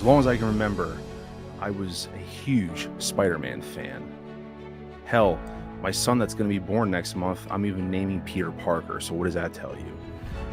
long as I can remember, I was a huge Spider-Man fan. Hell, my son that's going to be born next month, I'm even naming Peter Parker, so what does that tell you?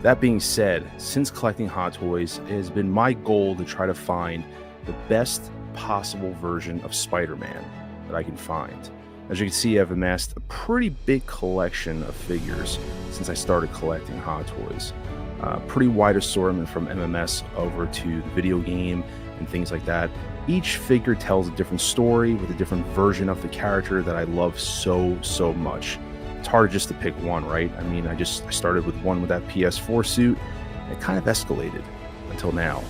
That being said, since collecting Hot Toys, it has been my goal to try to find the best possible version of Spider-Man that I can find. As you can see, I've amassed a pretty big collection of figures since I started collecting Hot Toys. Pretty wide assortment from MMS over to the video game and things like that. Each figure tells a different story with a different version of the character that I love so much. It's hard just to pick one, right? I mean, I started with one with that PS4 suit, and it kind of escalated until now.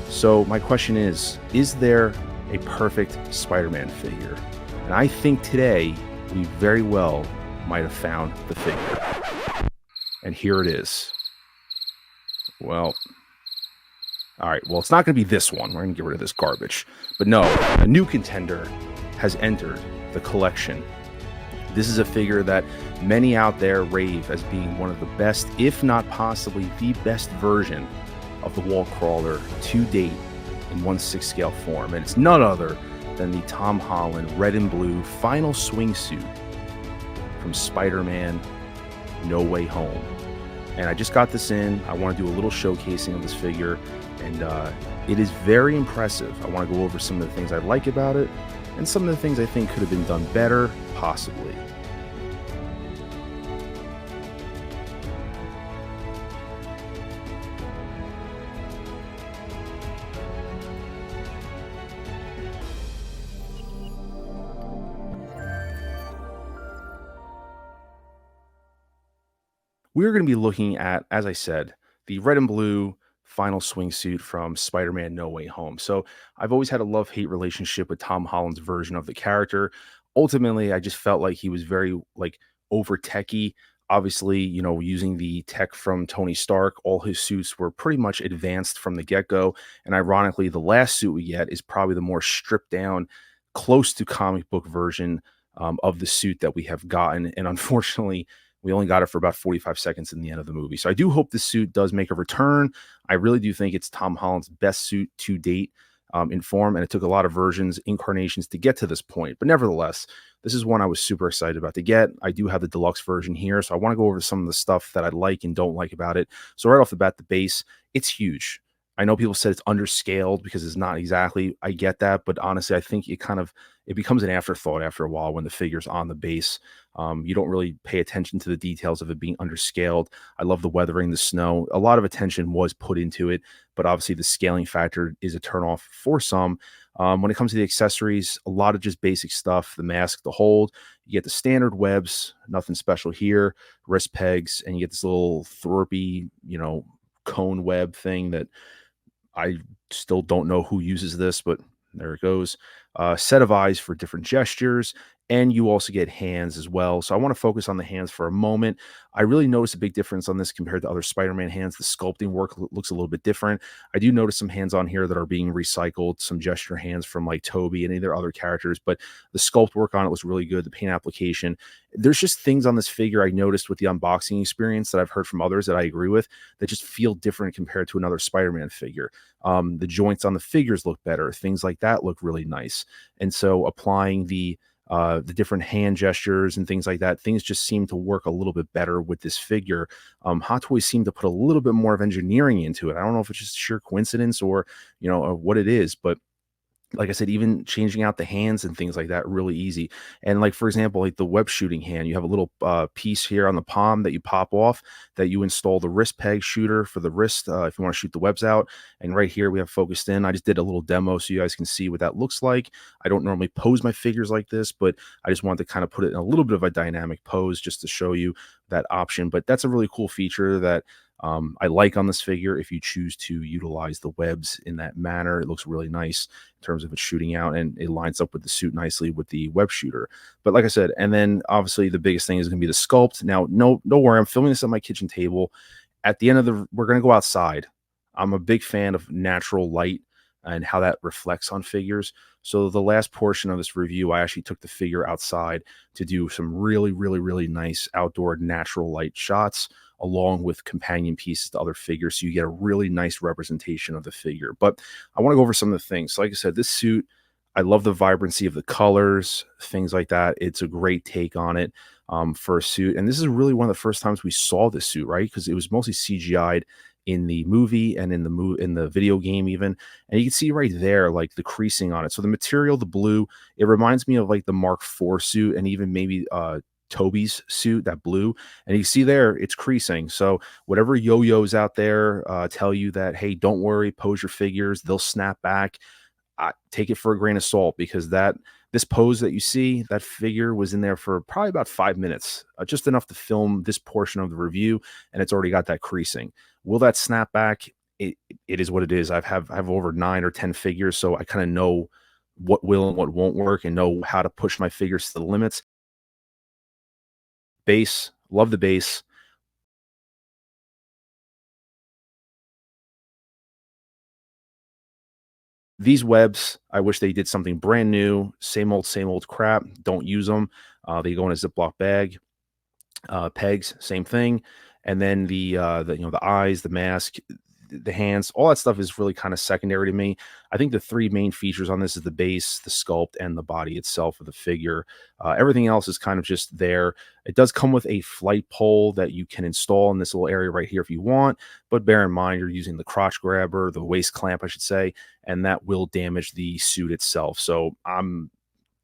So my question is there a perfect Spider-Man figure? And I think today we very well might have found the figure. And here it is. Well, all right, well, it's not going to be this one. We're going to get rid of this garbage. But no, a new contender has entered the collection. This is a figure that many out there rave as being one of the best, if not possibly the best version of the wall crawler to date in 1/6 scale form. And it's none other than the Tom Holland red and blue final swing suit from Spider-Man No Way Home. And I just got this in. I want to do a little showcasing of this figure, and it is very impressive. I want to go over some of the things I like about it and some of the things I think could have been done better, possibly. We're going to be looking at, as I said, the red and blue final swingsuit from Spider-Man No Way Home. So I've always had a love-hate relationship with Tom Holland's version of the character. Ultimately, I just felt like he was very over techy. Obviously, using the tech from Tony Stark, all his suits were pretty much advanced from the get-go. And ironically, the last suit we get is probably the more stripped down, close to comic book version of the suit that we have gotten. And unfortunately, we only got it for about 45 seconds in the end of the movie. So I do hope this suit does make a return. I really do think it's Tom Holland's best suit to date in form, and it took a lot of versions, incarnations to get to this point. But nevertheless, this is one I was super excited about to get. I do have the deluxe version here, so I want to go over some of the stuff that I like and don't like about it. So right off the bat, the base, it's huge. I know people said it's underscaled because it's not exactly. I get that, but honestly, I think it becomes an afterthought after a while when the figure's on the base. You don't really pay attention to the details of it being underscaled. I love the weathering, the snow. A lot of attention was put into it, but obviously the scaling factor is a turnoff for some. When it comes to the accessories, a lot of just basic stuff, the mask, the hold. You get the standard webs, nothing special here, wrist pegs, and you get this little thorpy, cone web thing that I still don't know who uses this, but there it goes. Set of eyes for different gestures, and you also get hands as well. So I want to focus on the hands for a moment. I really notice a big difference on this compared to other Spider-Man hands. The sculpting work looks a little bit different. I do notice some hands on here that are being recycled, some gesture hands from like Toby and any of their other characters, but the sculpt work on it looks really good. The paint application. There's just things on this figure I noticed with the unboxing experience that I've heard from others that I agree with that just feel different compared to another Spider-Man figure. The joints on the figures look better. Things like that look really nice. And so applying the different hand gestures and things like that, things just seem to work a little bit better with this figure. Hot Toys seem to put a little bit more of engineering into it. I don't know if it's just sheer coincidence or what it is, but like I said, even changing out the hands and things like that, really easy. And like, for example, like the web shooting hand, you have a little piece here on the palm that you pop off that you install the wrist peg shooter for the wrist if you want to shoot the webs out. And right here we have focused in. I just did a little demo so you guys can see what that looks like. I don't normally pose my figures like this, but I just wanted to kind of put it in a little bit of a dynamic pose just to show you that option. But that's a really cool feature that I like on this figure. If you choose to utilize the webs in that manner, it looks really nice in terms of it shooting out, and it lines up with the suit nicely with the web shooter. But like I said, and then obviously the biggest thing is going to be the sculpt. Now, no, don't worry, I'm filming this at my kitchen table. At the end of we're going to go outside. I'm a big fan of natural light and how that reflects on figures. So the last portion of this review, I actually took the figure outside to do some really nice outdoor natural light shots. along with companion pieces to other figures. So you get a really nice representation of the figure. But I want to go over some of the things. So like I said, this suit, I love the vibrancy of the colors, things like that. It's a great take on it for a suit. And this is really one of the first times we saw this suit, right? Because it was mostly CGI'd in the movie and in the video game even. And you can see right there like the creasing on it. So the material, the blue, it reminds me of like the Mark IV suit and even maybe Toby's suit, that blue. And you see there, it's creasing. So whatever yo-yos out there tell you that, hey, don't worry, pose your figures, they'll snap back. Take it for a grain of salt, because this pose that you see, that figure was in there for probably about 5 minutes, just enough to film this portion of the review, and it's already got that creasing. Will that snap back? It is what it is. I have over 9 or 10 figures, so I kind of know what will and what won't work, and know how to push my figures to the limits. Base, love the base. These webs, I wish they did something brand new. Same old crap. Don't use them. They go in a Ziploc bag. Pegs, same thing. And then the eyes, the mask, the hands, all that stuff is really kind of secondary to me. I think the three main features on this is the base, the sculpt, and the body itself of the figure. Everything else is kind of just there. It does come with a flight pole that you can install in this little area right here if you want, but bear in mind you're using the crotch grabber, the waist clamp, I should say, and that will damage the suit itself. So I'm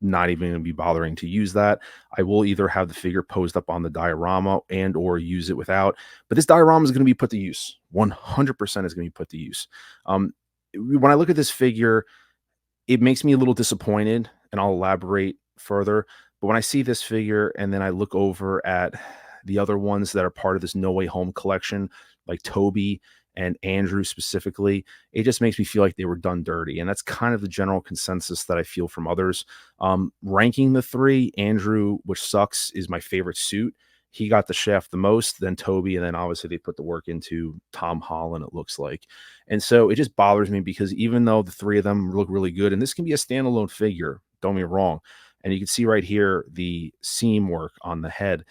not even going to be bothering to use that. I will either have the figure posed up on the diorama and or use it without. But this diorama is going to be put to use. 100% is going to be put to use. When I look at this figure, it makes me a little disappointed, and I'll elaborate further. But when I see this figure and then I look over at the other ones that are part of this No Way Home collection, like Toby and Andrew specifically, it just makes me feel like they were done dirty. And that's kind of the general consensus that I feel from others. Ranking the three, Andrew, which sucks, is my favorite suit. He got the shaft the most, then Toby, and then obviously they put the work into Tom Holland, it looks like. And so it just bothers me because even though the three of them look really good, and this can be a standalone figure, don't get me wrong. And you can see right here the seam work on the head.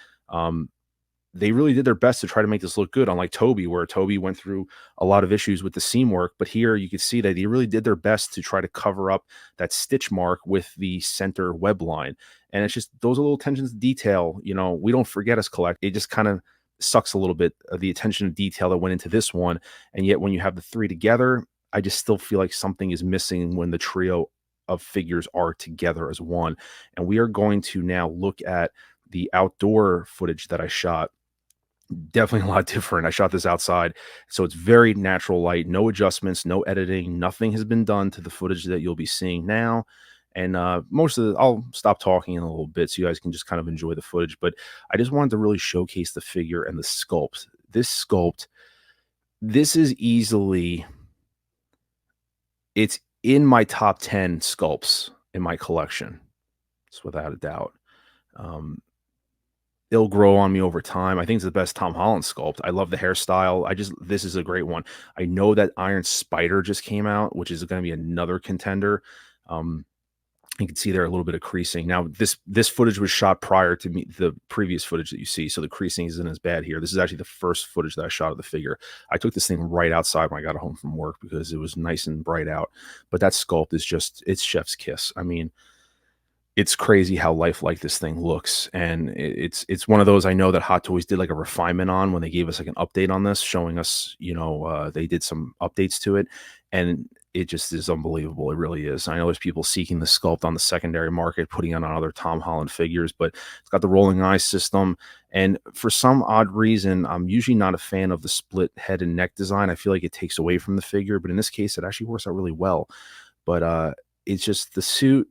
They really did their best to try to make this look good, unlike Toby, where Toby went through a lot of issues with the seam work. But here you can see that they really did their best to try to cover up that stitch mark with the center web line. And it's just those little attentions to detail, we don't forget as collect. It just kind of sucks a little bit of the attention to detail that went into this one. And yet when you have the three together, I just still feel like something is missing when the trio of figures are together as one. And we are going to now look at the outdoor footage that I shot. Definitely a lot different. I shot this outside, so it's very natural light, no adjustments, no editing, nothing has been done to the footage that you'll be seeing now. And I'll stop talking in a little bit so you guys can just kind of enjoy the footage. But I just wanted to really showcase the figure and the sculpt. This is easily, it's in my top 10 sculpts in my collection. It's without a doubt. It'll grow on me over time. I think it's the best Tom Holland sculpt. I love the hairstyle. This is a great one. I know that Iron Spider just came out, which is going to be another contender. You can see there a little bit of creasing. Now, this footage was shot prior to the previous footage that you see, so the creasing isn't as bad here. This is actually the first footage that I shot of the figure. I took this thing right outside when I got home from work because it was nice and bright out. But that sculpt is it's chef's kiss. I mean, it's crazy how lifelike this thing looks, and it's one of those I know that Hot Toys did like a refinement on when they gave us like an update on this, showing us they did some updates to it, and it just is unbelievable. It really is. I know there's people seeking the sculpt on the secondary market, putting it on other Tom Holland figures, but it's got the rolling eye system, and for some odd reason, I'm usually not a fan of the split head and neck design. I feel like it takes away from the figure, but in this case, it actually works out really well. But it's just the suit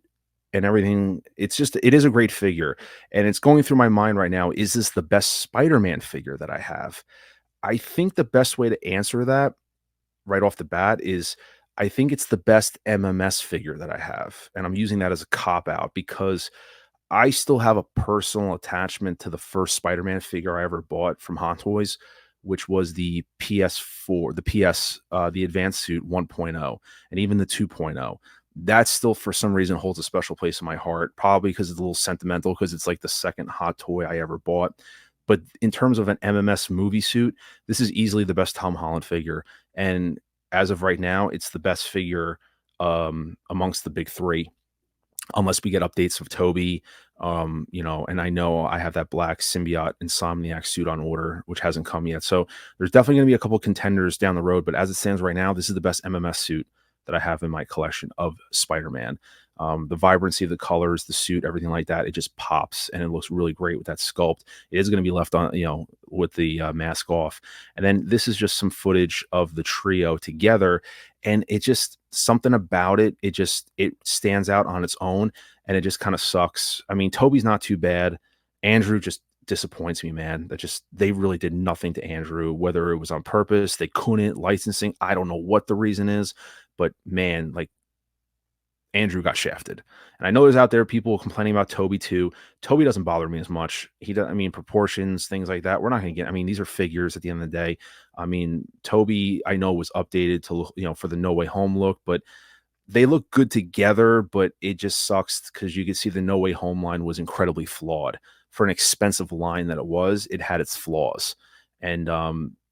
and everything. It is a great figure, and it's going through my mind right now, is this the best Spider-Man figure that I have? I think the best way to answer that right off the bat is I think it's the best MMS figure that I have, and I'm using that as a cop out because I still have a personal attachment to the first Spider-Man figure I ever bought from Hot Toys, which was the PS4, the Advanced Suit 1.0, and even the 2.0. That still, for some reason, holds a special place in my heart, probably because it's a little sentimental, because it's like the second Hot Toy I ever bought. But in terms of an MMS movie suit, this is easily the best Tom Holland figure. And as of right now, it's the best figure amongst the big three, unless we get updates of Toby. And I know I have that black symbiote Insomniac suit on order, which hasn't come yet. So there's definitely going to be a couple contenders down the road. But as it stands right now, this is the best MMS suit that I have in my collection of Spider-Man. The vibrancy of the colors, the suit, everything like that, it just pops and it looks really great with that sculpt. It is going to be left on, with the mask off. And then this is just some footage of the trio together, and it just something about it. It stands out on its own, and it just kind of sucks. I mean, Toby's not too bad. Andrew just disappoints me, man. They really did nothing to Andrew, whether it was on purpose, they couldn't licensing. I don't know what the reason is, but man, like Andrew got shafted. And I know there's out there people complaining about Toby too. Toby doesn't bother me as much. He does, I mean, proportions, things like that. We're not going to get, I mean, these are figures at the end of the day. I mean, Toby, I know was updated to look, for the No Way Home look, but they look good together, but it just sucks because you can see the No Way Home line was incredibly flawed. For an expensive line that it had its flaws. And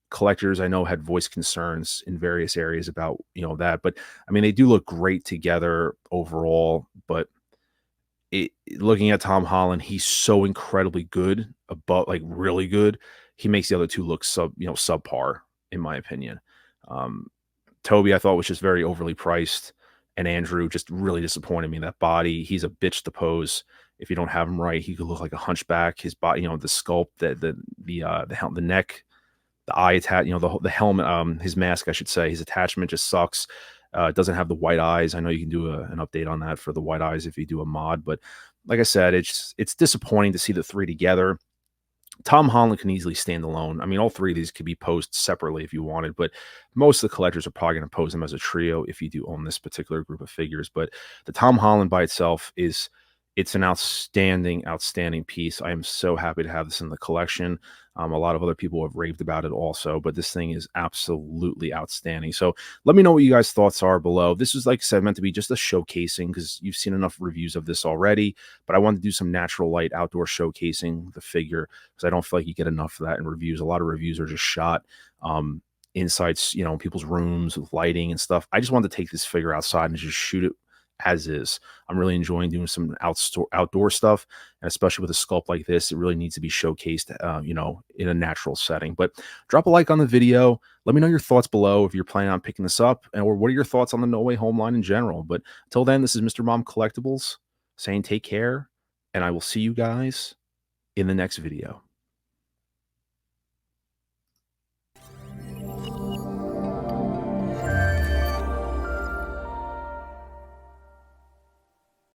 collectors I know had voiced concerns in various areas about, that. But I mean, they do look great together overall. But looking at Tom Holland, he's so incredibly good, about like really good. He makes the other two look subpar, in my opinion. Um, Toby, I thought was just very overly priced, and Andrew just really disappointed me. That body, he's a bitch to pose. If you don't have him right, he could look like a hunchback. His body, the sculpt, the neck, the eye attach, the helmet, his mask, I should say, his attachment just sucks. It doesn't have the white eyes. I know you can do an update on that for the white eyes if you do a mod, but like I said, it's disappointing to see the three together. Tom Holland can easily stand alone. I mean, all three of these could be posed separately if you wanted, but most of the collectors are probably going to pose them as a trio if you do own this particular group of figures. But the Tom Holland by itself it's an outstanding, outstanding piece. I am so happy to have this in the collection. A lot of other people have raved about it also, but this thing is absolutely outstanding. So let me know what you guys' thoughts are below. This was, like I said, meant to be just a showcasing because you've seen enough reviews of this already, but I wanted to do some natural light outdoor showcasing the figure because I don't feel like you get enough of that in reviews. A lot of reviews are just shot inside, people's rooms with lighting and stuff. I just wanted to take this figure outside and just shoot it as is. I'm really enjoying doing some outdoor stuff, and especially with a sculpt like this, it really needs to be showcased, in a natural setting. But drop a like on the video. Let me know your thoughts below if you're planning on picking this up, or what are your thoughts on the No Way Home line in general. But until then, this is Mr. Mom Collectibles saying take care, and I will see you guys in the next video.